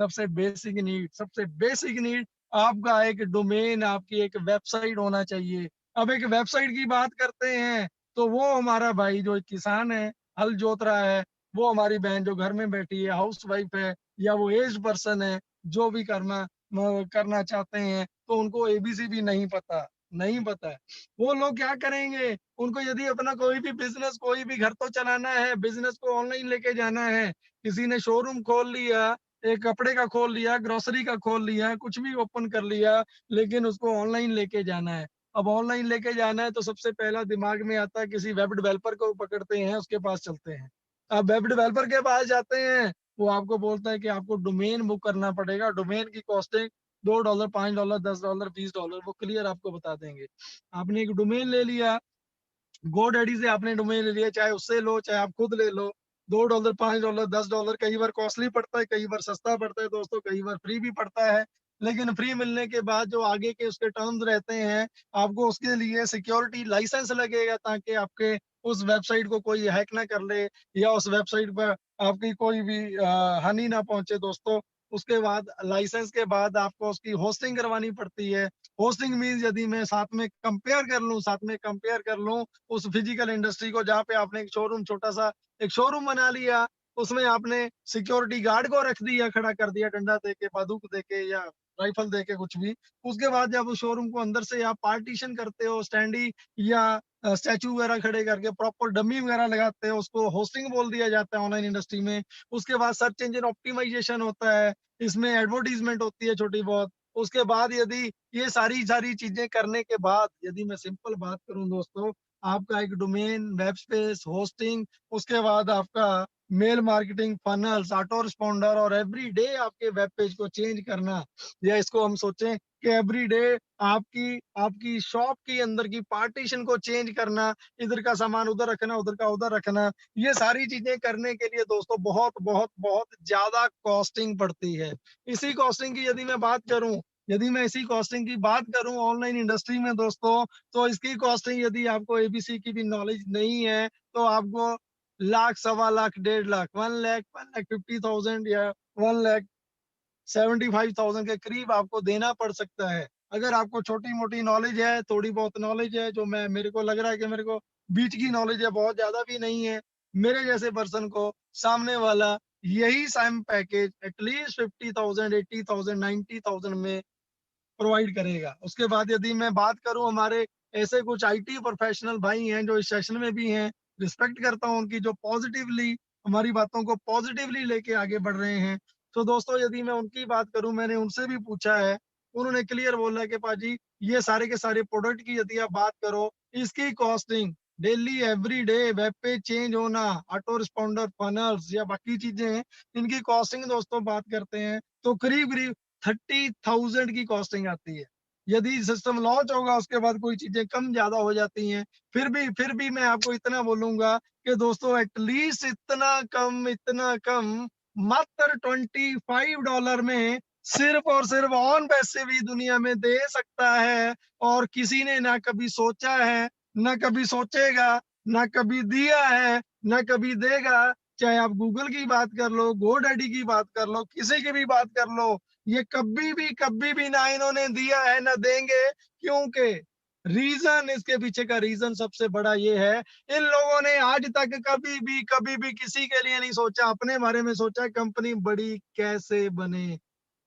सबसे basic need आपका एक डोमेन, आपकी एक वेबसाइट होना चाहिए। अब एक वेबसाइट की बात करते हैं, तो वो हमारा भाई जो किसान है, हल जोत रहा है, वो हमारी बहन जो घर में बैठी है, हाउसवाइफ है, या वो एज्ड पर्सन है, जो भी करना चाहते हैं, तो उनको एबीसी भी नहीं पता है। वो लोग क्या करेंगे? उनको यदि अपना कोई भी बिज़नेस, कोई भी घर तो चलाना है, बिज़नेस को ऑनलाइन लेके जाना है, किसी ने शोरूम खोल लिया, एक कपड़े का खोल लिया, ग्रोसरी का खोल लिया, कुछ भी ओपन कर लिया, लेकिन उसको ऑनलाइन लेके जाना है। अब ऑनलाइन लेके जाना है तो सबसे पहला दिमाग में आता है किसी वेब डेवलपर को पकड़ते हैं, उसके पास चलते हैं। अब वेब डेवलपर के पास जाते हैं, वो आपको बोलता है कि आपको डोमेन बुक करना पड़ेगा, डोमेन की कॉस्टिंग $2, $5, $10, $20 वो क्लियर आपको बता देंगे। आपने एक डोमेन ले लिया, गोडैडी से आपने डोमेन ले लिया, चाहे उससे लो, चाहे आप खुद ले लो। $2, $5, $10 कई बार कॉस्टली पड़ता है, कई बार सस्ता पड़ता है दोस्तों, कई बार फ्री भी पड़ता है। लेकिन फ्री मिलने के बाद जो आगे के उसके टर्म्स रहते हैं, आपको उसके लिए सिक्योरिटी लाइसेंस लगेगा ताकि आपके उस वेबसाइट को कोई हैक ना कर ले, या उस वेबसाइट पर आपकी कोई भी हानि ना पहुँचे दोस्तों। उसके बाद लाइसेंस के बाद आपको उसकी होस्टिंग करवानी पड़ती है। होस्टिंग मीन्स यदि मैं साथ में कंपेयर कर लूँ उस फिजिकल इंडस्ट्री को, जहाँ पे आपने एक शोरूम, छोटा-सा एक शोरूम बना लिया, उसमें आपने सिक्योरिटी गार्ड को रख दिया, खड़ा कर दिया डंडा देके, बंदूक देके या राइफल देके कुछ भी। उसके बाद जब उस शोरूम को अंदर से आप पार्टीशन करते हो, स्टैंडी या स्टैचू वगैरह खड़े करके प्रॉपर डमी वगैरह लगाते हो, उसको होस्टिंग बोल दिया जाता है ऑनलाइन इंडस्ट्री में। उसके बाद सर्च इंजन ऑप्टिमाइजेशन होता है, इसमें एडवर्टाइज़मेंट होती है छोटी बहुत। उसके बाद यदि ये सारी चीज़ें करने के बाद, यदि मैं सिंपल बात करूँ दोस्तों, आपका एक डोमेन, वेब स्पेस, होस्टिंग, उसके बाद आपका mail marketing, funnels, auto responder और एवरी डे आपके वेब पेज को चेंज करना, या इसको हम सोचें कि एवरी डे आपकी आपकी शॉप के अंदर की पार्टीशन को चेंज करना, इधर का सामान उधर रखना, उधर का उधर रखना, ये सारी चीज़ें करने के लिए दोस्तों बहुत ज़्यादा कॉस्टिंग पड़ती है। इसी कॉस्टिंग की यदि मैं इसी कॉस्टिंग की बात करूँ ऑनलाइन इंडस्ट्री में दोस्तों, तो इसकी कॉस्टिंग यदि आपको एबीसी की भी नॉलेज नहीं है, तो आपको लाख, सवा लाख, 1.5 लाख, 1 लाख, 1,50,000 या 1,75,000 के करीब आपको देना पड़ सकता है। अगर आपको छोटी-मोटी नॉलेज है, थोड़ी बहुत नॉलेज है, जो मैं मेरे को लग रहा है कि मेरे को बीच की नॉलेज है, बहुत ज़्यादा भी नहीं है। मेरे जैसे पर्सन को सामने वाला यही सेम पैकेज एटलीस्ट 50,000, 80,000, 90,000 में प्रोवाइड करेगा। उसके बाद यदि मैं बात करूँ, हमारे ऐसे कुछ आईटी प्रोफेशनल भाई हैं जो इस सेशन में भी हैं, रिस्पेक्ट करता हूँ उनकी, जो पॉजिटिवली हमारी बातों को पॉजिटिवली लेके आगे बढ़ रहे हैं। तो दोस्तों यदि मैं उनकी बात करूँ, मैंने उनसे भी पूछा है, उन्होंने क्लियर बोला है कि पाजी ये सारे के सारे प्रोडक्ट की यदि आप बात करो, इसकी costing daily everyday web page change होना, ऑटो रिस्पॉन्डर, फनल्स या बाकी चीज़ें, इनकी कॉस्टिंग दोस्तों बात करते हैं तो करीब-करीब 30,000 की कॉस्टिंग आती है। यदि सिस्टम लॉन्च होगा उसके बाद कोई चीज़ें कम ज़्यादा हो जाती हैं। फिर भी मैं आपको इतना बोलूँगा कि दोस्तों एटलीस्ट इतना कम मात्र $25 में सिर्फ़ और सिर्फ़ ऑन पैसिव ही दुनिया में दे सकता है, और किसी ने ना कभी सोचा है, ना कभी सोचेगा, ना कभी दिया है, ना कभी देगा। चाहे आप गूगल की बात कर लो, गोडैडी की बात कर लो, किसी की भी बात कर लो, ये कभी भी ना इन्होंने दिया है, ना देंगे। क्योंकि इसके पीछे का रीज़न सबसे बड़ा ये है, इन लोगों ने आज तक कभी भी किसी के लिए नहीं सोचा, अपने बारे में सोचा कंपनी बड़ी कैसे बने,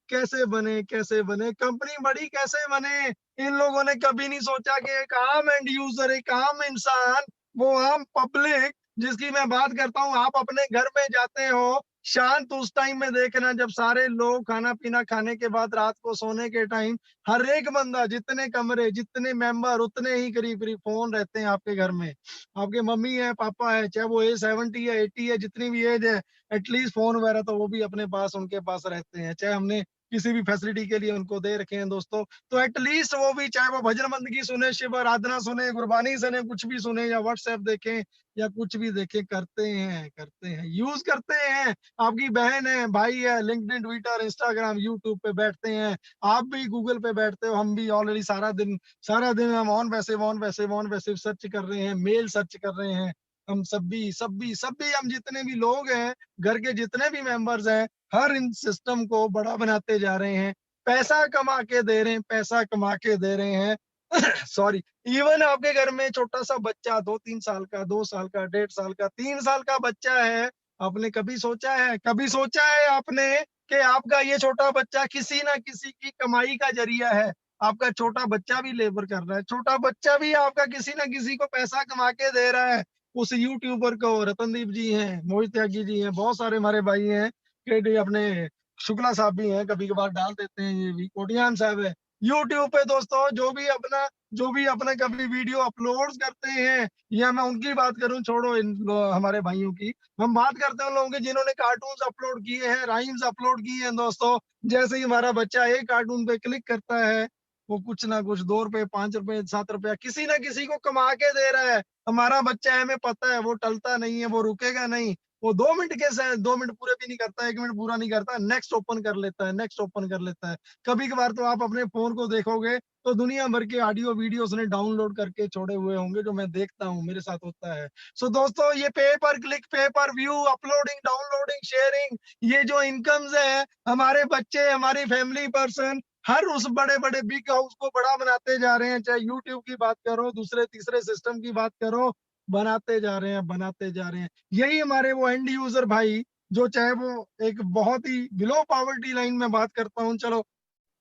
कंपनी बड़ी कैसे बने? इन लोगों ने कभी नहीं सोचा कि एक आम एंड यूज़र, एक आम इंसान, वो आम पब्लिक जिसकी मैं बात करता हूँ, आप अपने घर में जाते हो, शांत उस टाइम में देखना जब सारे लोग खाना-पीना खाने के बाद रात को सोने के टाइम, हर एक बंदा, जितने कमरे, जितने मेंबर, उतने ही करीब-करीब फ़ोन रहते हैं आपके घर में। आपके मम्मी है, पापा है, चाहे वो एज 70 है, 80 है, जितनी भी एज है, एटलीस्ट फ़ोन वगैरह तो वो भी अपने पास, उनके पास रहते हैं। चाहे हमने किसी भी फैसिलिटी के लिए उनको दे रखे हैं दोस्तों, तो एटलीस्ट वो भी, चाहे वो भजन बंदगी सुने, शिव आराधना सुने, गुरबानी सुने, कुछ भी सुने या व्हाट्सएप देखें या कुछ भी देखें, करते हैं, यूज़ करते हैं। आपकी बहन है, भाई है, लिंक्डइन, ट्विटर, इंस्टाग्राम, यूट्यूब पे बैठते हैं। आप भी गूगल पे बैठते हो, हम भी ऑलरेडी सारा दिन हम ऑन पैसिव सर्च कर रहे हैं, मेल सर्च कर रहे हैं। हम सभी हम जितने भी लोग हैं, घर के जितने भी मेंबर्स हैं, हर इन सिस्टम को बड़ा बनाते जा रहे हैं। पैसा कमा के दे रहे हैं, पैसा कमा के दे रहे हैं। सॉरी, इवन आपके घर में छोटा-सा बच्चा 2-3 साल का, 2 साल का, 1.5 साल का, 3 साल का बच्चा है, आपने कभी सोचा है आपने कि आपका ये छोटा बच्चा किसी न किसी की कमाई का ज़रिया है? आपका छोटा बच्चा भी लेबर कर रहा है, छोटा बच्चा भी आपका किसी न किसी को पैसा कमा के दे रहा है। उस यूट्यूबर को रतनदीप जी हैं, मोहित त्यागी जी हैं, बहुत सारे हमारे भाई हैं, के अपने शुक्ला साहब भी हैं, कभी-कभार डाल देते हैं ये भी, कोटियान साहब है। यूट्यूब पे दोस्तों जो भी अपना कभी वीडियो अपलोड्स करते हैं, या मैं उनकी बात करूँ, छोड़ो इन हमारे भाइयों की, हम बात करते हैं उन लोगों की जिन्होंने कार्टून्स अपलोड किए हैं, राइम्स अपलोड किए हैं दोस्तों। जैसे ही हमारा बच्चा एक कार्टून पे क्लिक करता है, वो कुछ ना कुछ ₹2, ₹5, ₹7 किसी ना किसी को कमा के दे रहा है। हमारा बच्चा है, हमें पता है, वो टलता नहीं है, वो रुकेगा नहीं। वो 2 मिनट के स 2 मिनट पूरे भी नहीं करता, 1 मिनट पूरा नहीं करता, नेक्स्ट ओपन कर लेता है, नेक्स्ट ओपन कर लेता है। कभी-कभार तो आप अपने फ़ोन को देखोगे, तो दुनिया भर के ऑडियो वीडियो उसने डाउनलोड करके छोड़े हुए होंगे, जो मैं देखता हूँ, मेरे साथ होता है। सो दोस्तों, ये पे पर क्लिक, पे पर व्यू, अपलोडिंग, डाउनलोडिंग, शेयरिंग, ये जो इनकम्स हैं, हमारे बच्चे, हमारी फैमिली पर्सन हर उस बड़े-बड़े बिग हाउस को बड़ा बनाते जा रहे हैं, चाहे यूट्यूब की बात करो, दूसरे तीसरे सिस्टम की बात करो, बनाते जा रहे हैं, बनाते जा रहे हैं। यही हमारे वो एंड यूज़र भाई, जो चाहे वो एक बहुत ही बिलो पॉवर्टी लाइन में बात करता हूँ, चलो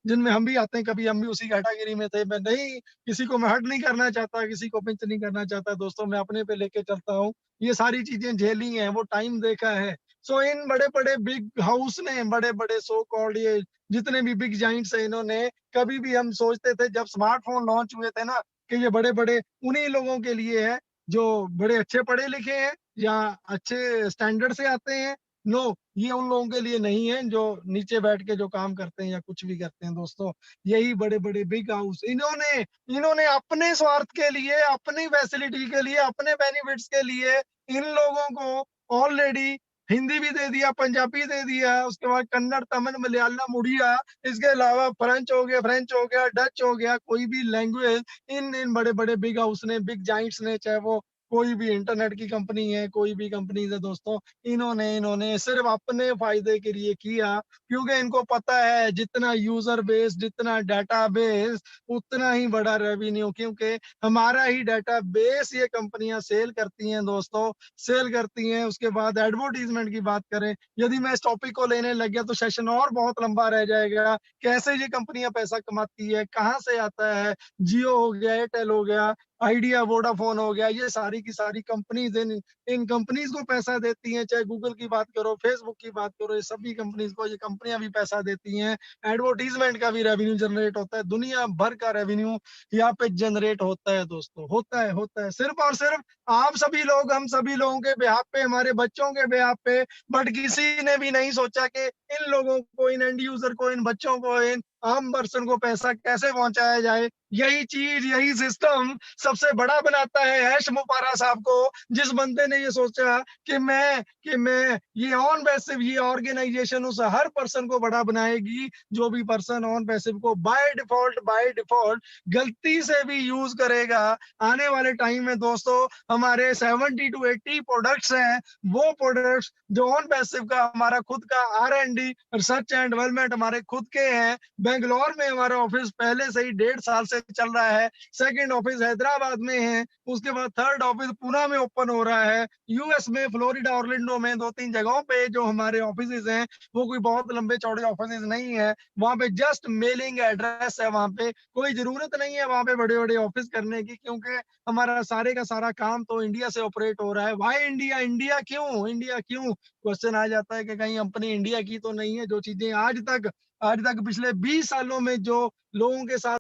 जिनमें हम भी आते हैं, कभी हम भी उसी कैटेगरी में थे। मैं नहीं किसी को मैं हर्ट नहीं करना चाहता, किसी को पिंच नहीं करना चाहता दोस्तों, मैं अपने पे लेके चलता हूँ। ये सारी चीज़ें झेली हैं, वो टाइम देखा है। सो इन बड़े-बड़े बिग हाउस ने, बड़े-बड़े सो कॉल्ड ये जितने भी बिग जायंट्स हैं, इन्होंने कभी भी हम सोचते थे जब स्मार्टफ़ोन लॉन्च हुए थे ना, कि ये बड़े-बड़े उन्हीं लोगों के लिए है, जो बड़े अच्छे पढ़े-लिखे हैं या अच्छे स्टैंडर्ड से आते हैं। नो, ये उन लोगों के लिए नहीं है जो नीचे बैठ के जो काम करते हैं या कुछ भी करते हैं दोस्तों। यही बड़े-बड़े बिग हाउस इन्होंने इन्होंने अपने स्वार्थ के लिए, अपनी फैसिलिटी के लिए, अपने बेनिफिट्स के लिए इन लोगों को ऑलरेडी हिंदी भी दे दिया, पंजाबी दे दिया, उसके बाद कन्नड़, तमिल, मलयालम, उड़िया, इसके अलावा फ्रेंच हो गया, डच हो गया, कोई भी लैंग्वेज इन इन बड़े-बड़े बिग हाउस ने, बिग जायंट्स ने, चाहे वो कोई भी इंटरनेट की कंपनी है, कोई भी कंपनीज़ है दोस्तों, इन्होंने इन्होंने सिर्फ़ अपने फ़ायदे के लिए किया, क्योंकि इनको पता है जितना यूज़र बेस, जितना डेटाबेस, उतना ही बड़ा रेवेन्यू, क्योंकि हमारा ही डेटाबेस ये कंपनियाँ सेल करती हैं दोस्तों, सेल करती हैं। उसके बाद एडवर्टाइज़मेंट की बात करें, यदि मैं इस टॉपिक को लेने लग गया तो सेशन और बहुत लंबा रह जाएगा। कैसे ये कंपनियाँ पैसा कमाती है, कहाँ से आता है, जियो हो गया, एयरटेल हो गया, आइडिया, वोडाफ़ोन हो गया, ये सारी की सारी कंपनीज़ इन कंपनीज़ को पैसा देती हैं, चाहे गूगल की बात करो, फेसबुक की बात करो, ये सभी कंपनीज़ को ये कंपनियाँ भी पैसा देती हैं। एडवर्टाइज़मेंट का भी रेवेन्यू जनरेट होता है, दुनिया भर का रेवेन्यू यहाँ पे जनरेट होता है दोस्तों, होता है। सिर्फ़ और सिर्फ़ आप सभी लोग, हम सभी लोगों के बिहाफ़ पे, हमारे बच्चों के बिहाफ़ पे, बट किसी ने भी नहीं सोचा कि इन लोगों को, इन एंड यूज़र को, इन बच्चों को, इन आम पर्सन को पैसा कैसे पहुँचाया जाए। यही चीज़, यही सिस्टम सबसे बड़ा बनाता है ऐश मुफारा साहब को, जिस बंदे ने ये सोचा कि मैं ये ऑन पैसिव ये ऑर्गेनाइजेशन उस हर पर्सन को बड़ा बनाएगी, जो भी पर्सन ऑन पैसिव को बाय डिफ़ॉल्ट गलती से भी यूज़ करेगा। आने वाले टाइम में दोस्तों हमारे 70 टू 80 प्रोडक्ट्स हैं, वो प्रोडक्ट्स जो ऑन पैसिव का हमारा खुद का R&D रिसर्च एंड डेवलपमेंट हमारे खुद के हैं। बैंगलोर में हमारा ऑफिस पहले से ही 1.5 साल से चल रहा है। सेकंड ऑफिस हैदराबाद में है, उसके बाद थर्ड ऑफिस पुणे में ओपन हो रहा है। यूएस में फ्लोरिडा, ऑरलैंडो में 2-3 जगहों पे जो हमारे ऑफिसेज़ हैं, वो कोई बहुत लंबे चौड़े ऑफिसेज़ नहीं है। वहाँ पे जस्ट मेलिंग एड्रेस है वहाँ पे, कोई ज़रूरत नहीं है वहाँ पे बड़े-बड़े ऑफिस करने की, क्योंकि हमारा सारे का सारा काम तो इंडिया से ऑपरेट हो रहा है। Why India? इंडिया क्यों? क्वेश्चन आ जाता है कि कहीं कंपनी इंडिया की तो नहीं है, जो चीज़ें आज तक पिछले 20 सालों में जो लोगों के साथ